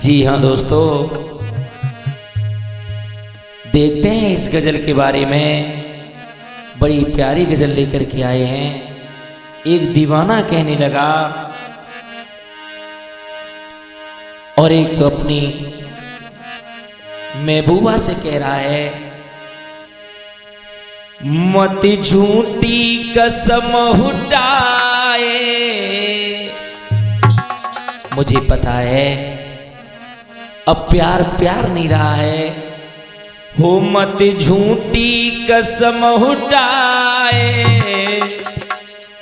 जी हाँ दोस्तों, देखते हैं इस गज़ल के बारे में। बड़ी प्यारी गज़ल लेकर के आए हैं। एक दीवाना कहने लगा और एक अपनी महबूबा से कह रहा है, मत झूठी कसम उठाए। मुझे पता है अब प्यार प्यार नहीं रहा है, हो मत झूठी कसम उठाए,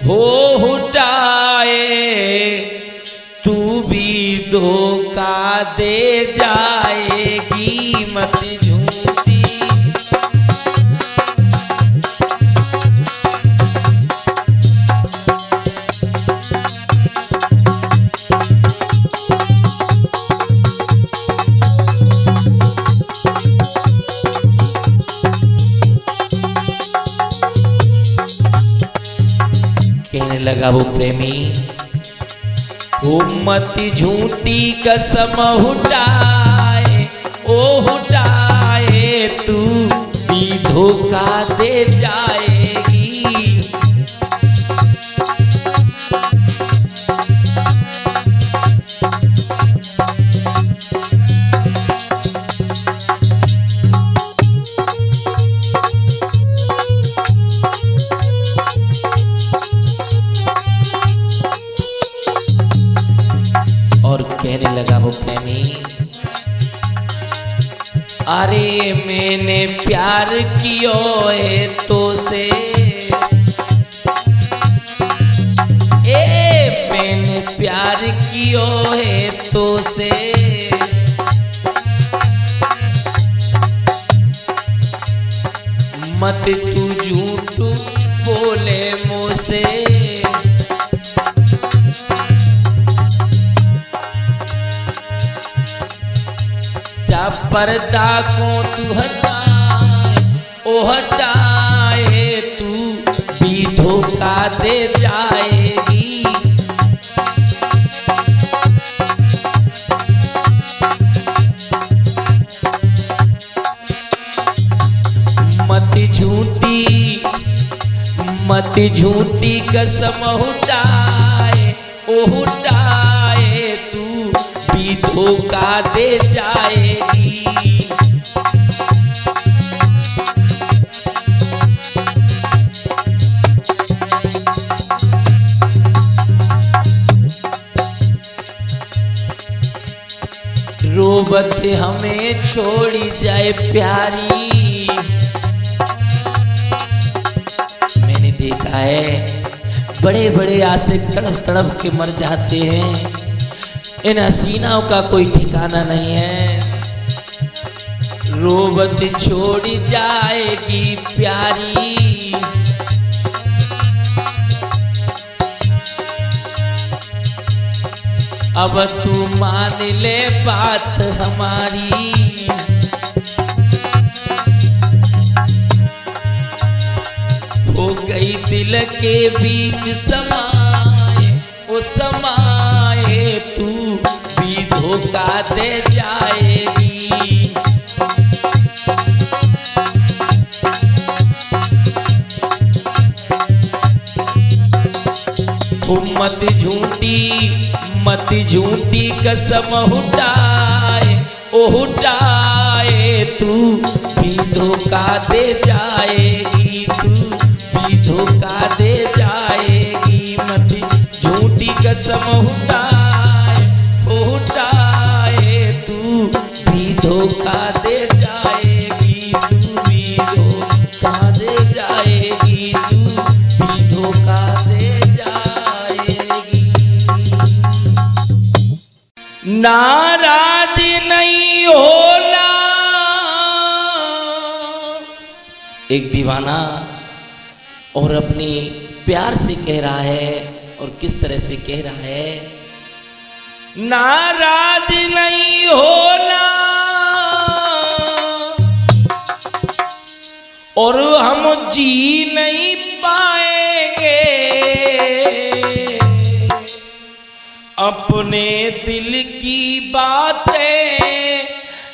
हो उठाए तू भी धोखा दे जाएगी। मत झूठी कहने लगा वो प्रेमी, ओ मत झूठी कसम उठाए, ओ उठाए तू भी धोखा दे जाएगी। और कहने लगा वो प्रेमी, अरे मैंने प्यार कियो है तो से, मैंने प्यार कियो है तो से, मत तू झूठ बोले मुझसे। पर्दा को तू हटाए, ओ हटाए तू भी धोखा दे जाएगी। मत झूठी कसम उठाए, ओ उठाए तू भी धोखा दे जाएगी। रोबत हमें छोड़ी जाए प्यारी, मैंने देखा है बड़े बड़े आशिक तड़प तड़प के मर जाते हैं, इन हसीनाओं का कोई ठिकाना नहीं है। रोबत छोड़ी जाएगी प्यारी, अब तू मान ले बात हमारी। हो गई दिल के बीच समाए, ओ समाए तू भी धोखा दे जाएगी। मत झूठी कसम उठाए, ओ उठाए तू भी धोखा दे जाएगी, तू भी धोखा दे जाएगी। मत झूठी कसम उठाए, ओ उठाए तू भी धोखा दे जाएगी, तू भी धोखा दे जाएगी, तू भी धोखा दे नाराज नहीं होना। एक दीवाना और अपनी प्यार से कह रहा है, और किस तरह से कह रहा है, नाराज नहीं होना और हम जी नहीं पाएंगे, अपने दिल की बातें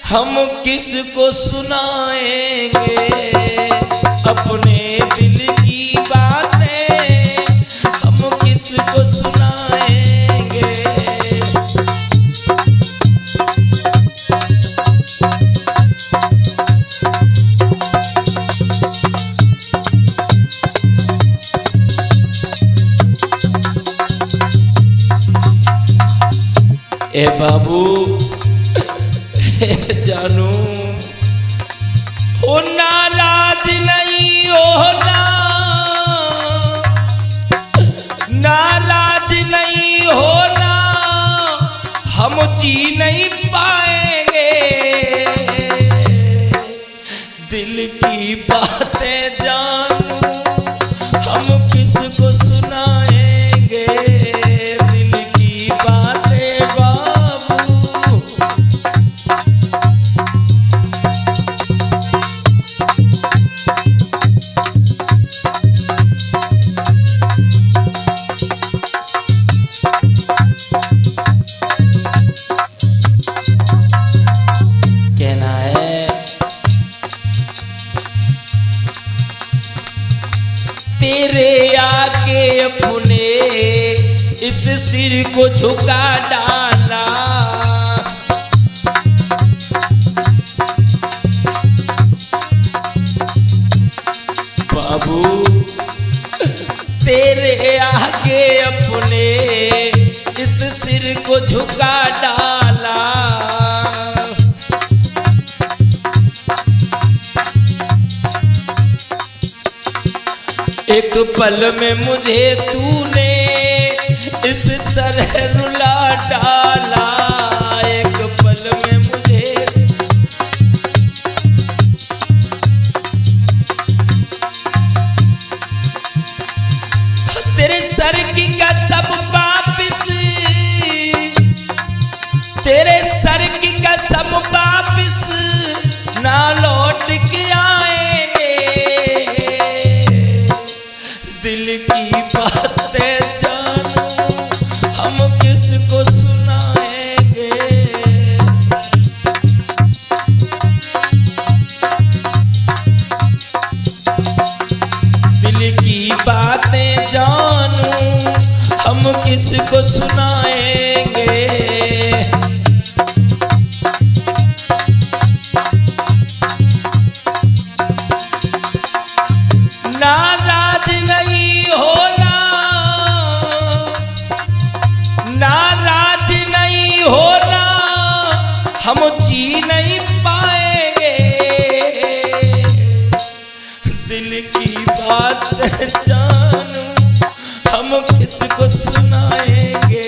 हम किसको सुनाएंगे, अपने दिल की बातें हम किसको सुनाएंगे। ए बाबू, जानू, ओ नाराज नहीं होना, नाराज नहीं होना, हम जी नहीं पाएंगे। दिल की बातें जानू हम किसको सुनाएंगे, दिल की बातें बाबू। कहना है तेरे आके अपने इस सिर को झुका डाला, बाबू तेरे आगे अपने इस सिर को झुका डाला। एक पल में मुझे तूने इस तरह रुला डाला, एक पल में मुझे तेरे सर की कसम वापिस, तेरे सर की कसम वापिस ना लौट के आएंगे। दिल की बातें जानो हम किसको सुनाएंगे, दिल की बातें जानू हम किसको सुनाएंगे। नाराज नहीं होना, नाराज नहीं होना, हम जी नहीं पाएंगे। दिल की बात जानू हम किसको सुनाएंगे।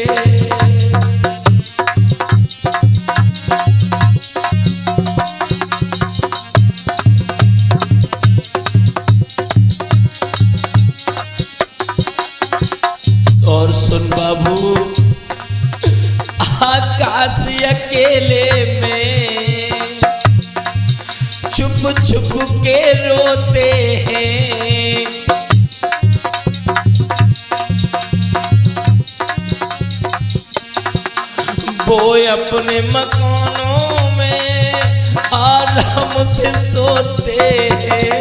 और सुन बाबू, आकाश अकेले में छुप छुप के रोते हैं, वो अपने मकानों में आराम से सोते हैं।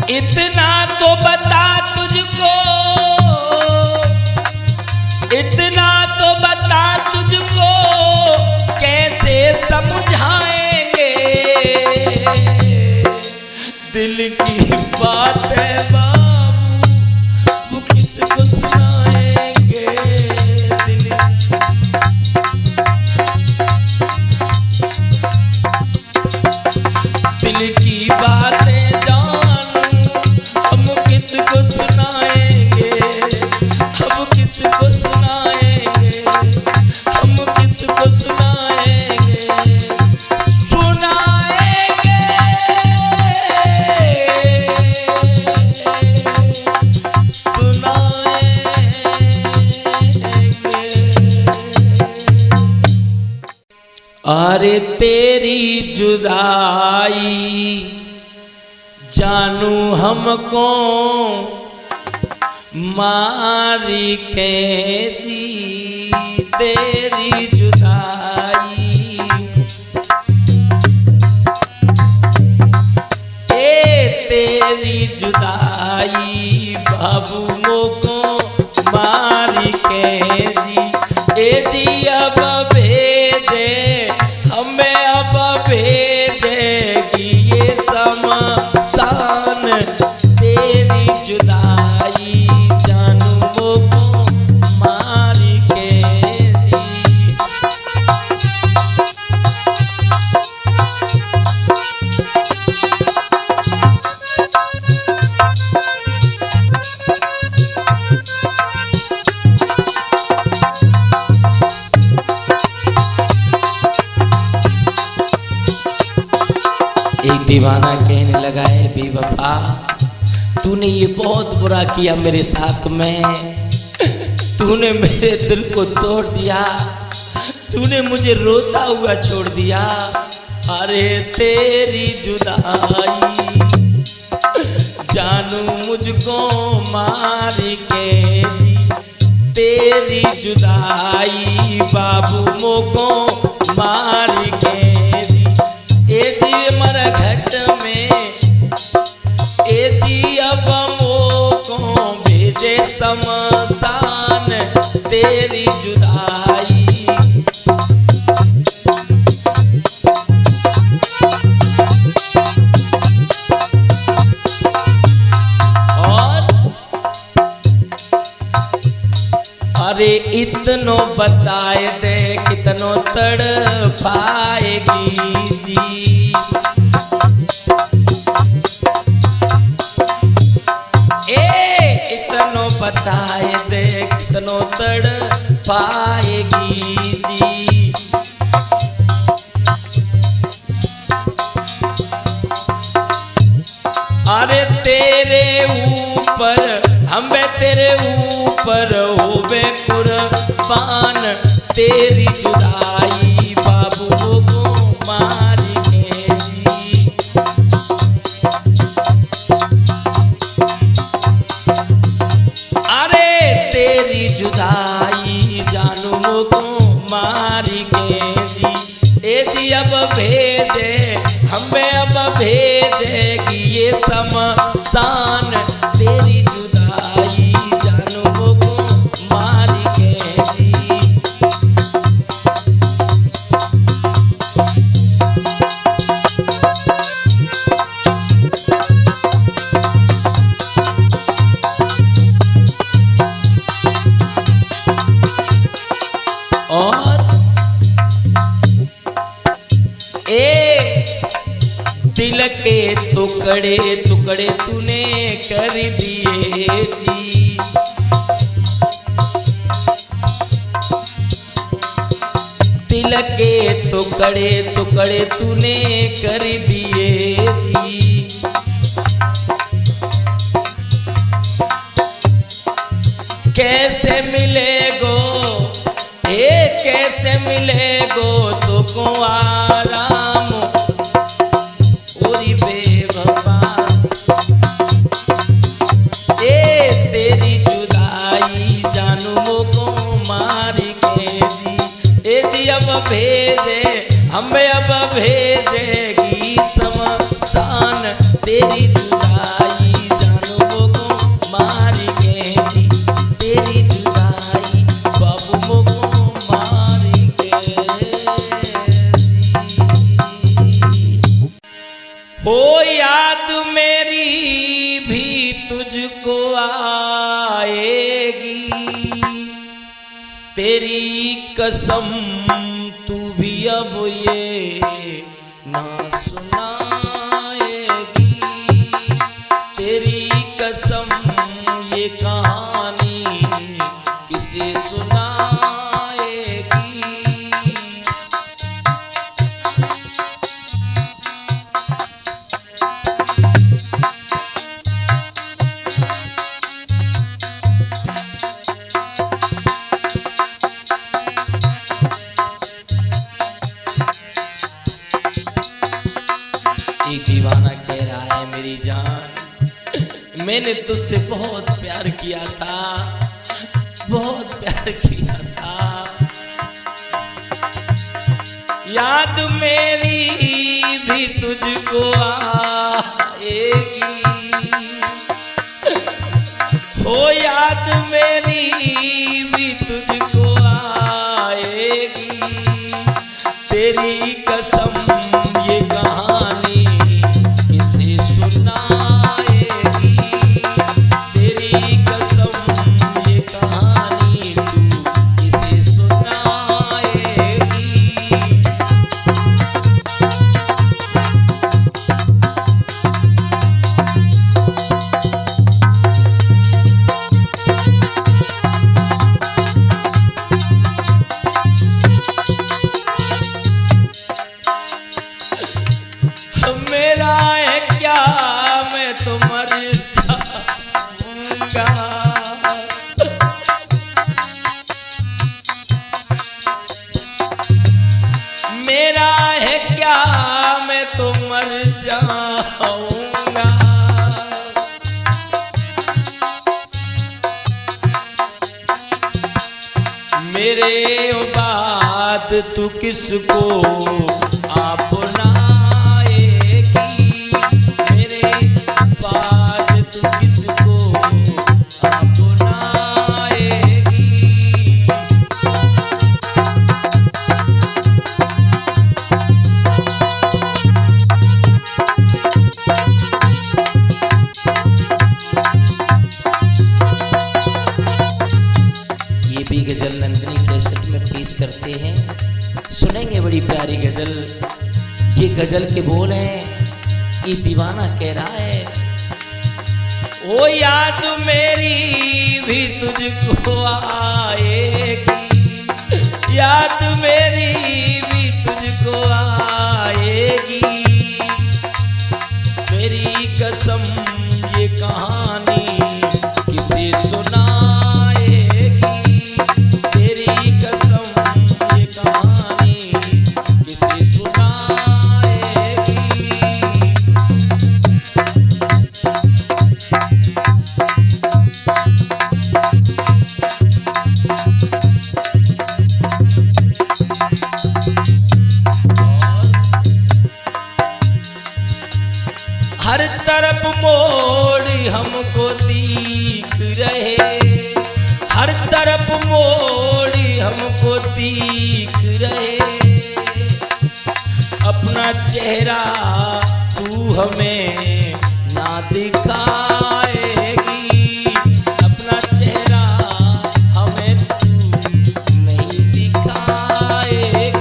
इतना तो बता तुझको, इतना तो बता तुझको, कैसे समझाएंगे। दिल की बात है बाबू वो किसको सुनाएंगे। दिल की बातें जानू हम किसको सुनाएंगे, हम किसको सुनाएंगे, हम किसको सुनाएंगे, सुनाएंगे। तेरी जुदाई जानू हमको मारी के जी, तेरी जुदाई तेरी जुदाई बाबू मोको मारी के जी, ए जी अब भेजे हमें, अब भेजेगी ये शमशान, तेरी जुदाई जानू मोको मारी के जी। एक दीवाना कहने लगा है बेवफा, तूने ये बहुत बुरा किया मेरे साथ में, तूने मेरे दिल को तोड़ दिया, तूने मुझे रोता हुआ छोड़ दिया। अरे तेरी जुदाई जानू मुझको मार के जी, तेरी जुदाई बाबू मोको मार के जी, ए जी मर घट में, ए जी अब मोको भेजे शमशान, तेरी जुदाई। और अरे इतनो बताए दे कितनो तड़ पाएगी जी, इतनो बताए दे कितनो तड़ पाएगी जी। अरे तेरे ऊपर हमें, तेरे ऊपर होवे कुर्बान, तेरी जुदाई बाबू को मार के जी। अरे तेरी जुदाई जानू को मार के जी, ए जी अब भेजे हमें, अब भेजेगी ये शमशान, तेरी जुदाई जानू को मार के जी। और दिल के टुकड़े टुकड़े तूने कर दिए जी, दिल के टुकड़े टुकड़े तूने कर दिए जी। कैसे मिलेगो कैसे मिलेगो तुमको आराम, ओरी बेवफा तेरी जुदाई जानू मोको मार के जी, ए जी अब भेजे हमें, अब भेजेगी शमशान, तेरी जुदाई जानू मोको मार के जी, तेरी जुदाई बाबू मोको मार के जी। हो याद मेरी भी तुझको आएगी, तेरी कसम तू भी अब ये ना सुनाएगी, तेरी कसम ये कहानी किसे सुनाएगी। दीवाना कह रहा है मेरी जान, मैंने तुझसे बहुत प्यार किया था, बहुत प्यार किया था। याद मेरी भी तुझको आएगी, हो याद मेरी भी तुझको आएगी। तेरी कसम ये कहानी किसे सुनाएगी, तेरी कसम ये कहानी तू किसे सुनाएगी। मेरा है क्या मैं तो मर जाऊंगा, मेरा है क्या मैं तो मर जाऊंगा। मेरे बाद तू किसको अपना, गजल नंदिनी कैसेट में पेश करते हैं, सुनेंगे बड़ी प्यारी गजल। ये गजल के बोल हैं, ये दीवाना कह रहा है, ओ याद मेरी भी तुझको आएगी, याद मेरी भी तुझको आएगी। मेरी कसम ये कहानी किसे सुनाएगी, तेरी कसम ये कहानी किसे सुनाएगी। हर तरफ मोड़ हमको दिख रहे, हर तरफ मोड़ हमको दिख रहे। अपना चेहरा तू हमें ना दिखाएगी, अपना चेहरा हमें तू नहीं दिखाएगी।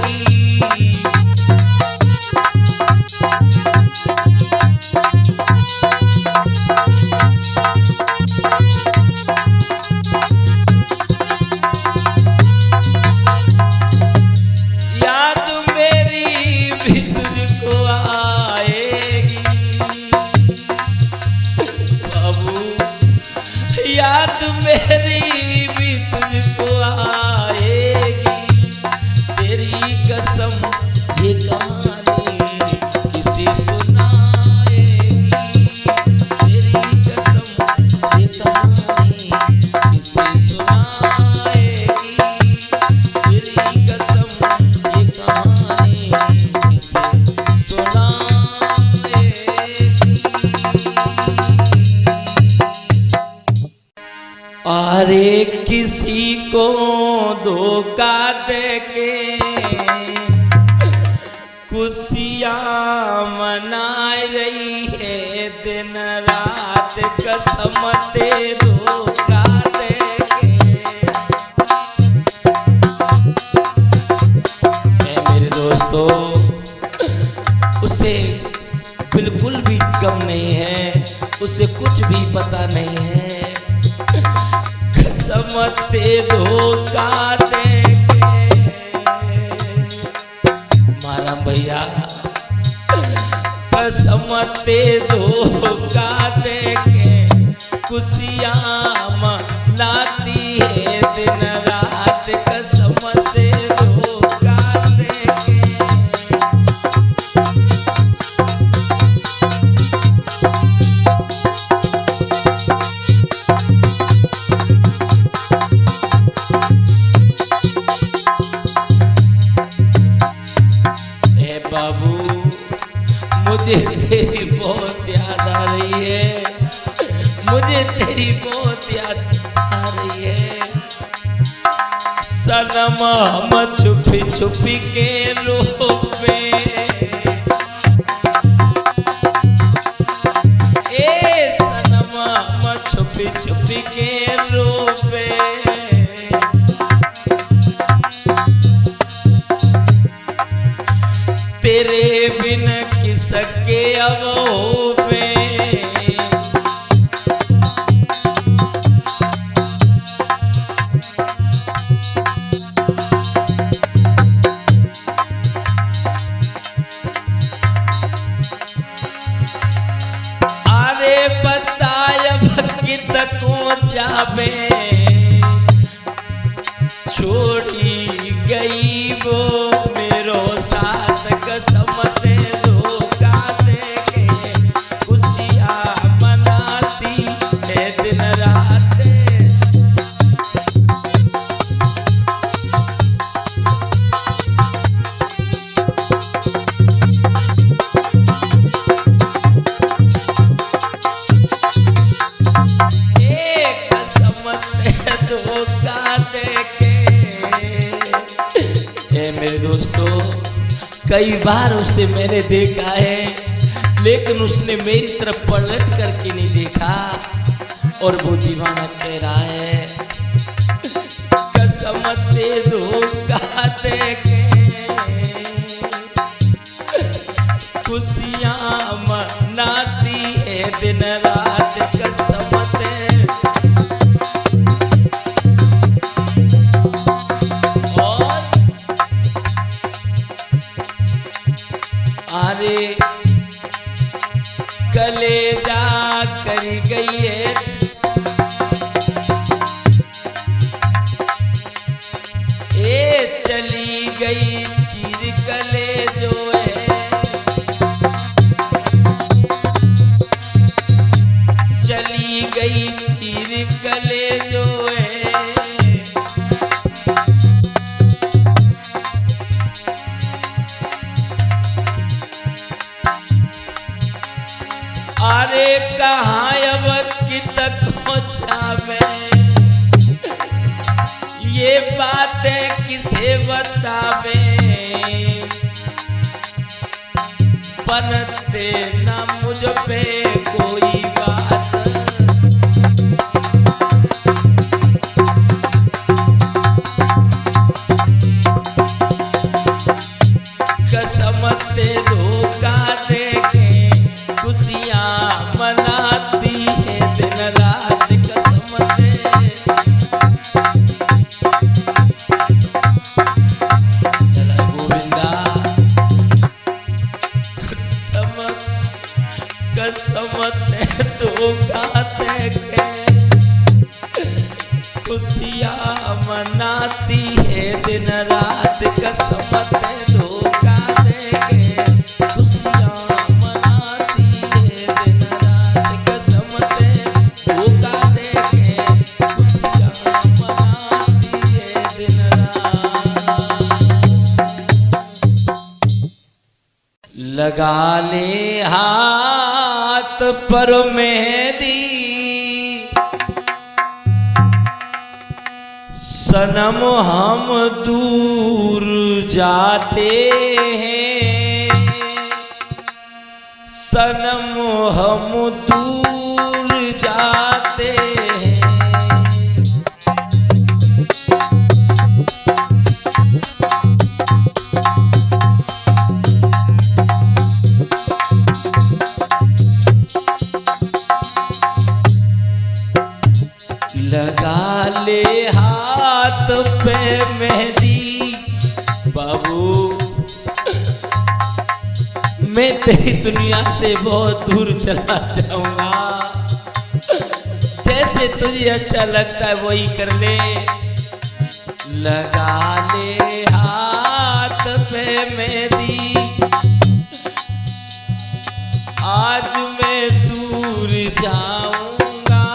याद मेरी भी तुझको आएगी, तेरी कसम ये कहानी किसे सुनाएगी, तेरी कसम ये कहानी किसे सुनाएगी, तेरी कसम ये कहानी किसे सुनाएगी। अरे किसी को धोखा देके खुशियाँ मनाई रही है, दिन रात कसम ते धोखा देके। मेरे दोस्तों, उसे बिल्कुल भी गम नहीं है, उसे कुछ भी पता नहीं है। समते धोखा देके मारा भैया, कसमते धोखा देके खुशियाँ मनाती है, दिन रात कसम से धोखा देके। बाबू, मुझे तेरी बहुत याद आ रही है, मुझे तेरी बहुत याद आ रही है। सनम हम छुपी छुपी के रोवे, ए सनम हम छुपी छुपी के रोवे। तेरे बिन किसके अब होवे, अरे बताय भक्ति तको जावे, छोड़ी गई वो मेरो साथ कसम से धोखा देके, खुशियाँ मनाती है दिन रात। धोखा देके, मेरे दोस्तों, कई बार उसे मैंने देखा है, लेकिन उसने मेरी तरफ पलट करके नहीं देखा, और वो दीवाना कह रहा है कसम से धोखा देके, खुशियाँ मनाती है दिन रात कसम से। अरे कलेजा कर गई है, ए चली गई चीर कलेजो है, चली गई चीर कलेजो है। अरे कहाँ अब कि तक पहुँचावे, ये बातें किसे बतावे, बनते ना मुझ पे कोई बात। कसम से धोखा देके, खुशियाँ मनाती है दिन रात कसम से। गोविंदा कसम से धोखा देके, खुशियाँ मनाती है दिन रात कसम से धोखा देके, खुशियाँ मनाती है दिन रात कसम से धोखा देके, खुशियाँ मनाती है दिन रात। लगा ले हाथ पर मेहंदी, सनम हम दूर जाते हैं, सनम हम दूर जाते हैं। लगा ले हाथ पे मेहंदी, बाबू मैं तेरी दुनिया से बहुत दूर चला जाऊंगा, जैसे तुझे अच्छा लगता है वही कर ले। लगा ले हाथ पे मेहंदी, आज मैं दूर जाऊंगा,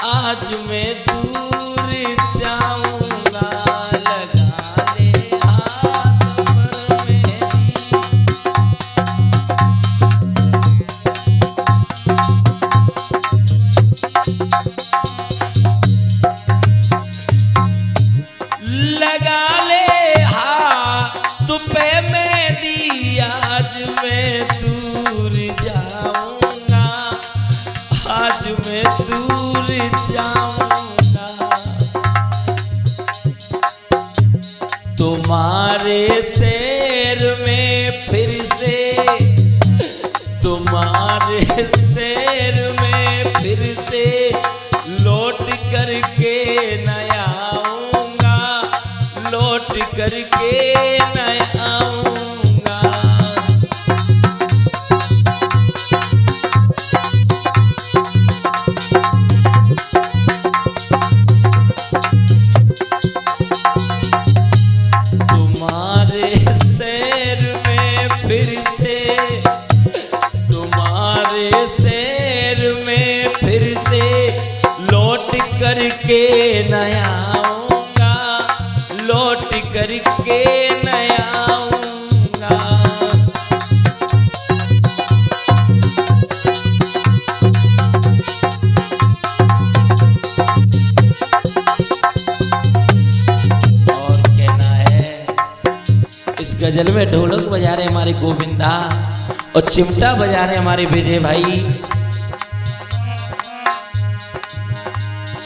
आज मैं दूर जाऊंगा। लगा ले हाथ पर मेहंदी, आज मैं दूर जाऊंगा, आज मैं दूर जाऊंगा, तुम्हारे शहर में फिर से, तुम्हारे शहर में फिर से लौट करके न आऊंगा, लौट करके न आऊंगा। तुम्हारे शहर में फिर से, तुम्हारे शहर में फिर से लौट करके न आऊंगा, लौट करके न आऊंगा। और कहना है इस गजल में ढोलक बजा रहे हमारे गोविंदा और चिमटा बजा रहे हमारे विजय भाई,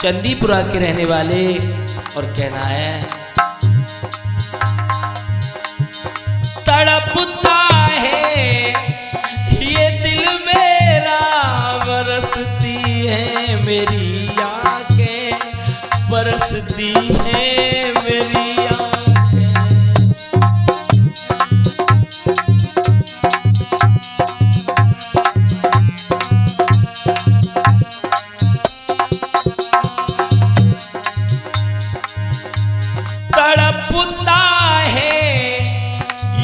चंदीपुरा के रहने वाले। और कहना है तड़पता है ये दिल मेरा, बरसती है मेरी आंखें, बरसती है मेरी आंखें। तड़पता है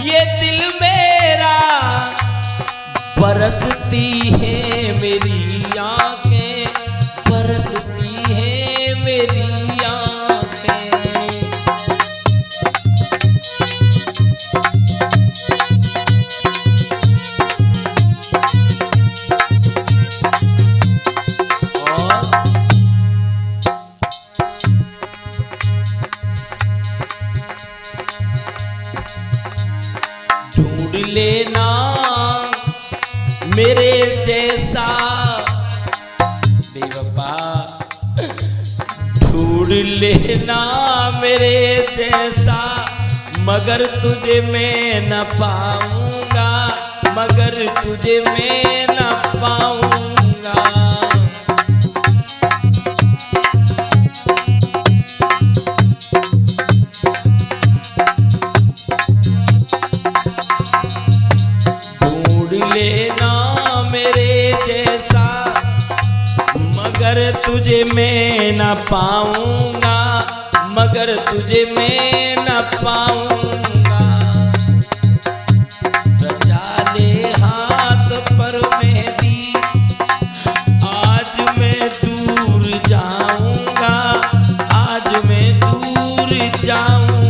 ये दिल मेरा, बरसती है मेरी आंखें, बरसती है मेरी आंखें। ढूंढ लेना मेरे जैसा बेवफा, ढूंढ लेना मेरे जैसा, मगर तुझे मैं न पाऊंगा, मगर तुझे मैं न पाऊंगा। लेना मेरे जैसा, मगर तुझे मैं न पाऊंगा, मगर तुझे मैं न पाऊंगा। रचा ले हाथ पर मेहंदी, आज मैं दूर जाऊंगा, आज मैं दूर जाऊंगा।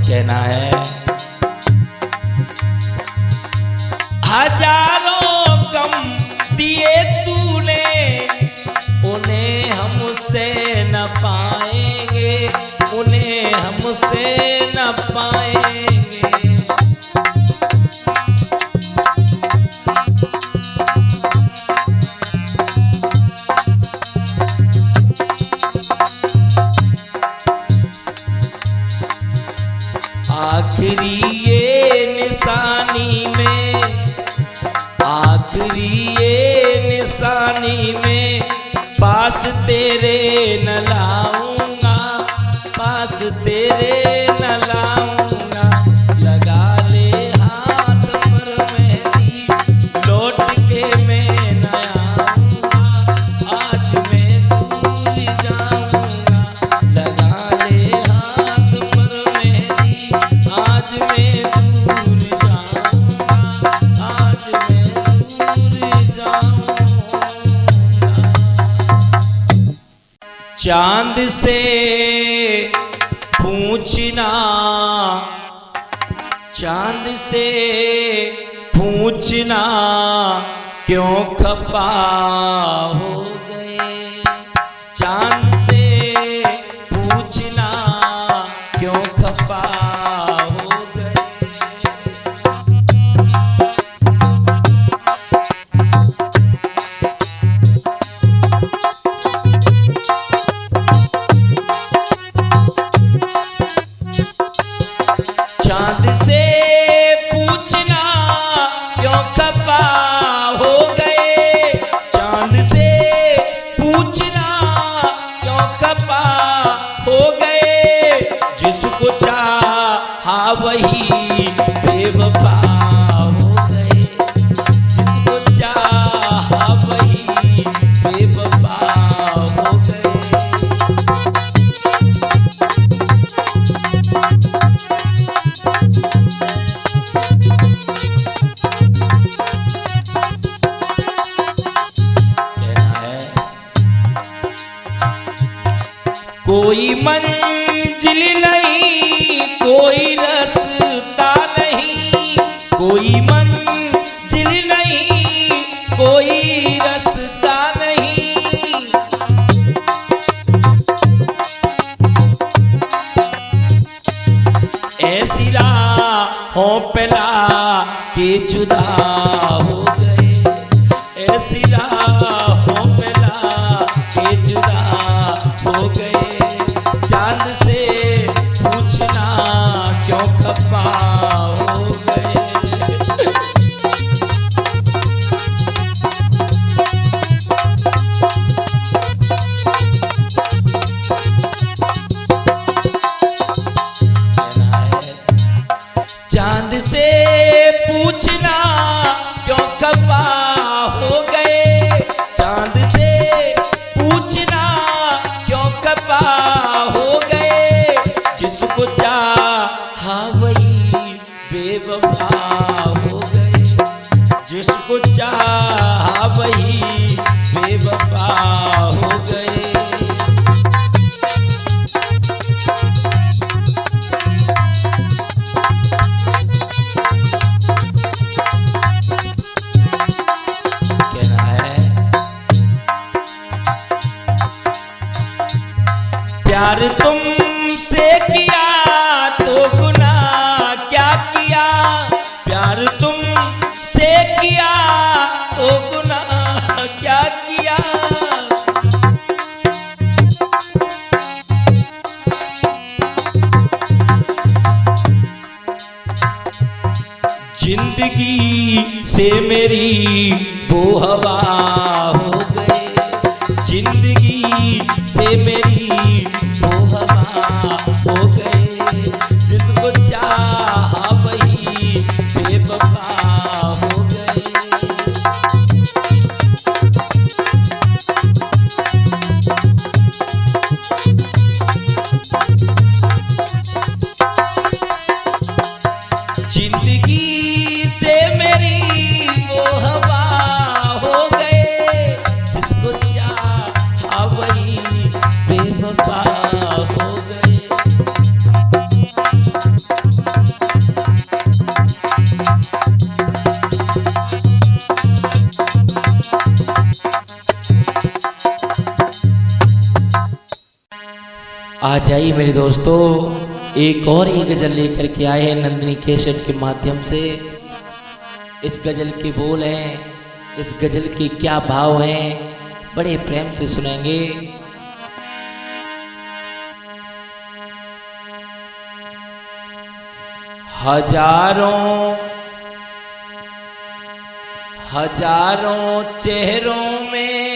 कहना है हजारों गम दिए तूने, उन्हें हमसे न पाएंगे, उन्हें हमसे न पाएंगे। आखिरी ये निशानी में, आखिरी ये निशानी में पास तेरे न लाऊंगा, पास तेरे न लाऊंगा। लगा ले हाथ पर मेहंदी, लौट के मैं न आऊंगा, आज मैं दूर जाऊंगा। लगा ले हाथ पर मेहंदी, आज मैं दूर जाऊंगा, आज मैं दूर जाऊंगा। चांद से पूछना, चांद से पूछना क्यों खपा हो, कोई मंजिल नहीं, कोई रास्ता नहीं, कोई मंजिल नहीं, कोई रास्ता नहीं। ऐसी राहों पे के जुदा हो गए, ऐसी राहों पे के जुदा हो गए। चांद से पूछना क्यों खफा हो गए। चांद से पूछना क्यों खफा हो गए, चांद से पूछना क्यों खफा हो गए। जिसको चाहा वही बेवफा हो गए, जिसको चाहा वही बेवफा हो गए। प्यार तुमसे किया तो गुनाह क्या किया, प्यार तुमसे किया तो गुनाह क्या किया। जिंदगी से मेरी वो हवा हो गए, जिंदगी से मेरी वो हवा हो गए। जिसको चाहा वही बेवफा हो गए। जिंदगी से मेरी वो हवा हो गए, जिसको चाहा वही बेवफा हो गए। आ जाइए मेरे दोस्तों, एक और एक गजल लेकर के आए हैं नंदिनी कैसेट के माध्यम से। इस गजल के बोल हैं, इस गजल के क्या भाव हैं, बड़े प्रेम से सुनेंगे। हजारों हजारों चेहरों में,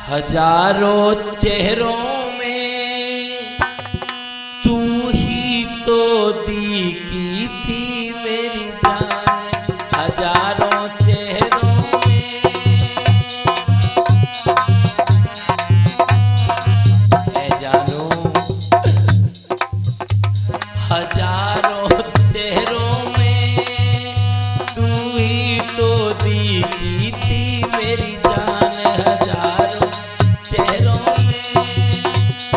हजारों चेहरों में तू ही तो दिखी थी मेरी जान। हजारों चेहरों में है जानू, हजारों चेहरों में तू ही तो दिखी थी मेरी जान। हजारों चेहरों में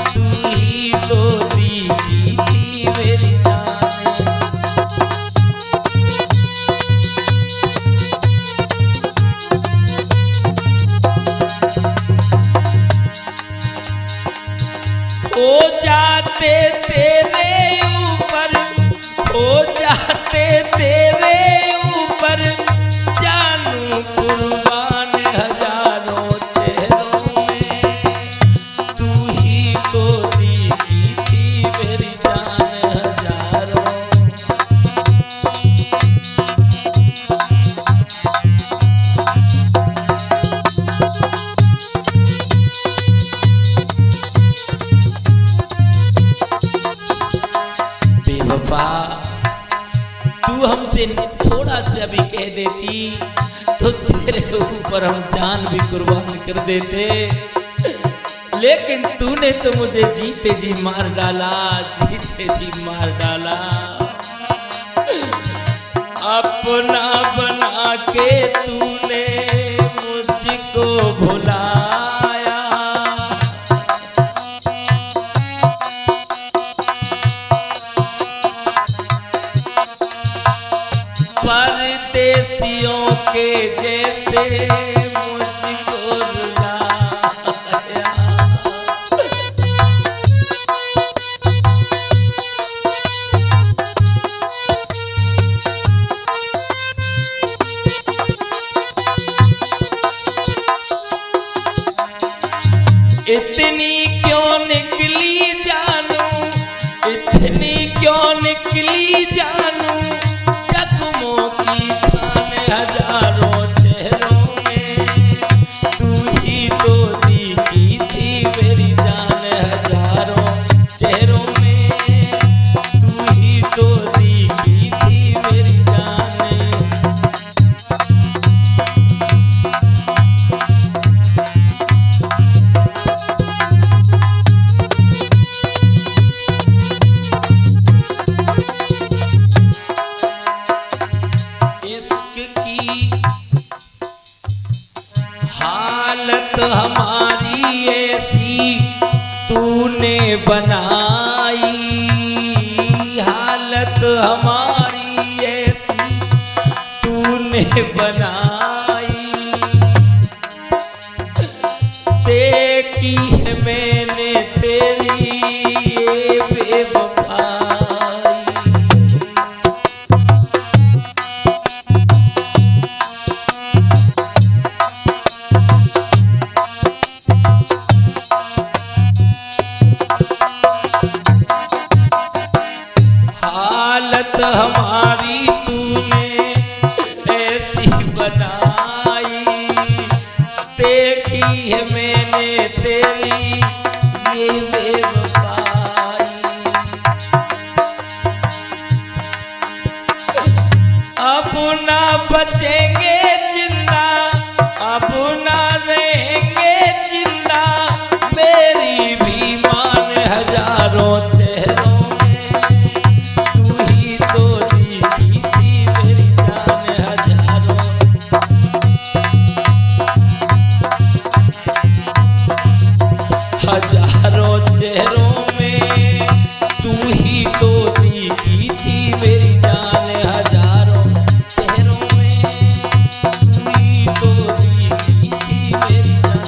तू ही तो दिखी थी मेरी जान। हो जाते तेरे ऊपर, हो जाते तेरे ऊपर जानू कुर्बान। हजारों चेहरों में तू ही तो दिखी थी मेरी जान। हजारों बेवफा, तू हमसे थोड़ा सा भी कह देती तो तेरे ऊपर हम जान भी कुर्बान कर देते। लेकिन तूने तो मुझे जीते जी मार डाला, जीते जी मार डाला। अपना बना के तूने मुझको भुला कैसे मुझको रुलाया। इतनी क्यों निकली जानू, इतनी क्यों निकली जानू, जख्मों की खान हजारों चेहरों में, तू ही तो दिखी थी मेरी जान हजारों चेहरों में, तू ही तो दिखी थी मेरी जान। हालत हमारी ऐसी तूने बनाई, हालत हमारी ऐसी तूने बनाई, देखी है मैंने तेरी ये बेवफाई। हालत हमारी तूने ऐसी बनाई, देखी है मैंने तेरी ये बेवफाई। अब ना बचेंगे जिंदा, अब ना रहेंगे जिंदा, मेरी भी मान हजारों चेहरों में, तू ही तो दिखी थी मेरी जान हजारों। हजारों चेहरों में तू ही तो दिखी थी मेरी जान हजारों चेहरों में, तू ही तो दिखी थी मेरी जान।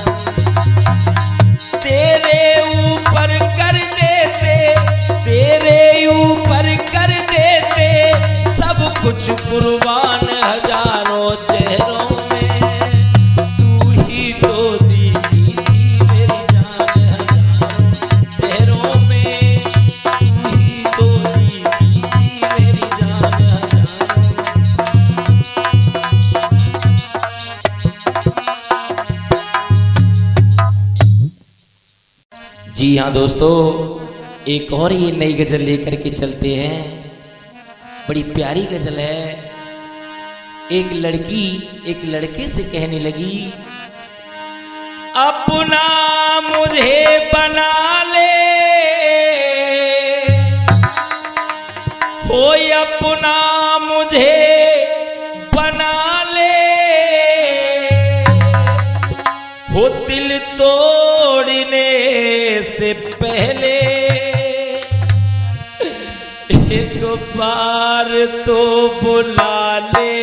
तेरे ऊपर कर देते, तेरे ऊपर कर देते सब कुछ कुर्बान हजारों चेहरों में, तू ही तो दिखी थी मेरी जान हजारों चेहरों में, तू ही तो दिखी थी मेरी जान हजारों। जी हाँ दोस्तों, एक और ये नई गजल लेकर के चलते हैं। बड़ी प्यारी गजल है। एक लड़की एक लड़के से कहने लगी, अपना मुझे बना ले, हो अपना मुझे बना ले, हो दिल तोड़ने से पहले एक बार तो बुला ले,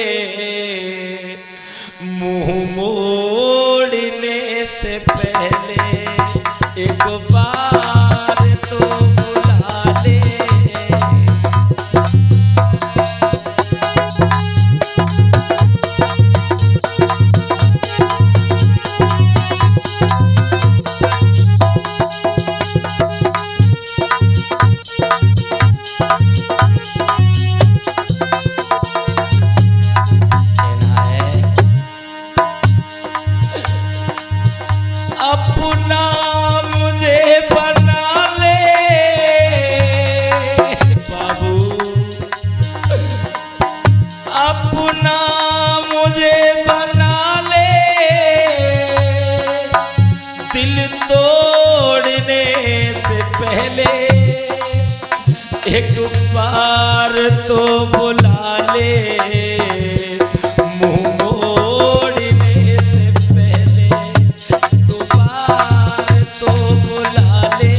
मुंह मोड़ने से पहले एक बार तो बुला ले। अपना मुझे बना ले बाबू, अपना मुझे बना ले, दिल तोड़ने से पहले एक बार तो बुला ले, मुंह मोड़ने से पहले एक बार तो बुला ले।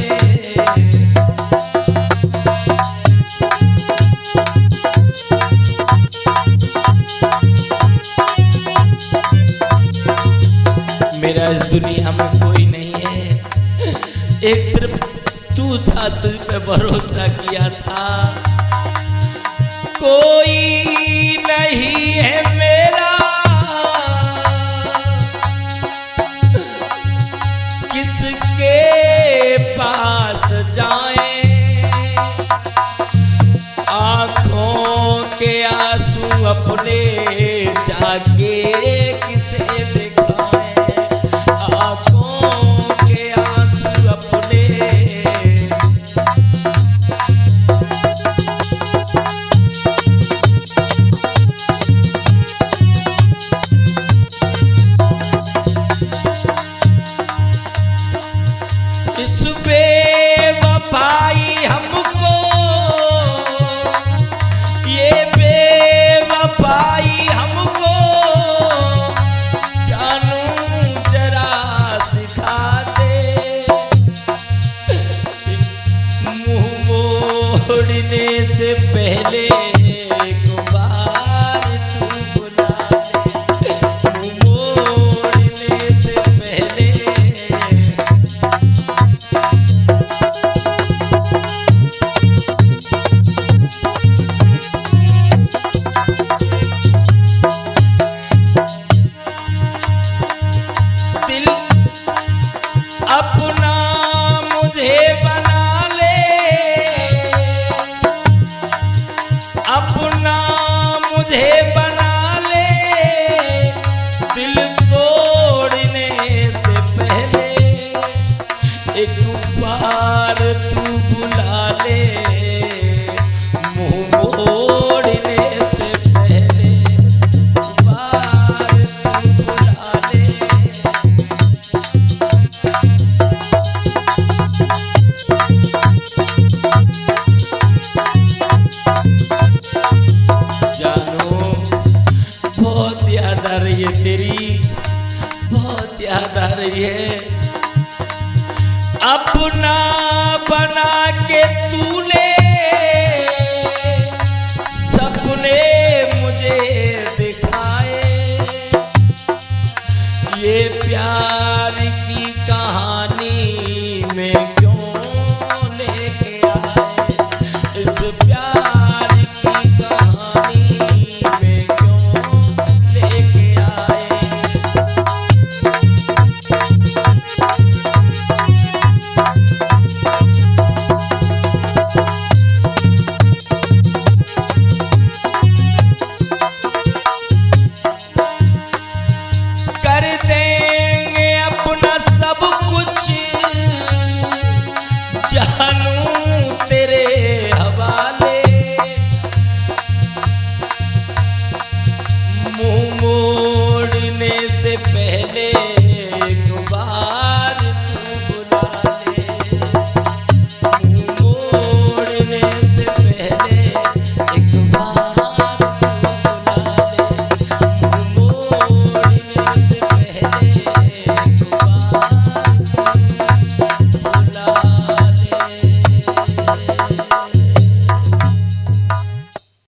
मेरा इस दुनिया में कोई नहीं है, एक सिर्फ तू था, तुझ पे भरोसा किया था। कोई नहीं है मेरा, किसके पास जाए, आंखों के आंसू अपने जाके किसे दिखाएं, आंखों के आंसू अपने। इस बेवफाई हमको, ये बेवफाई हमको जानू जरा सिखा दे, मुंह मोड़ने से पहले एक बार तू बुला ले, मुंह मोड़ने से पहले। अपना मुझे बना ले, अपना मुझे बना ले, दिल तोड़ने से पहले एक बार तू बुला ले, मुंह मोड़ने से पहले एक बार तू बुला ले। बहुत याद आ रही है तेरी, बहुत याद आ रही है। अपना बना के तूने सपने मुझे दिखाए, ये प्यार की कहानी में क्यों लेके आए, इस प्यार की कहानी में क्यों लेके आए। कर देंगे अपना सब कुछ जानू तेरे हवाले, मुंह मोड़ने से पहले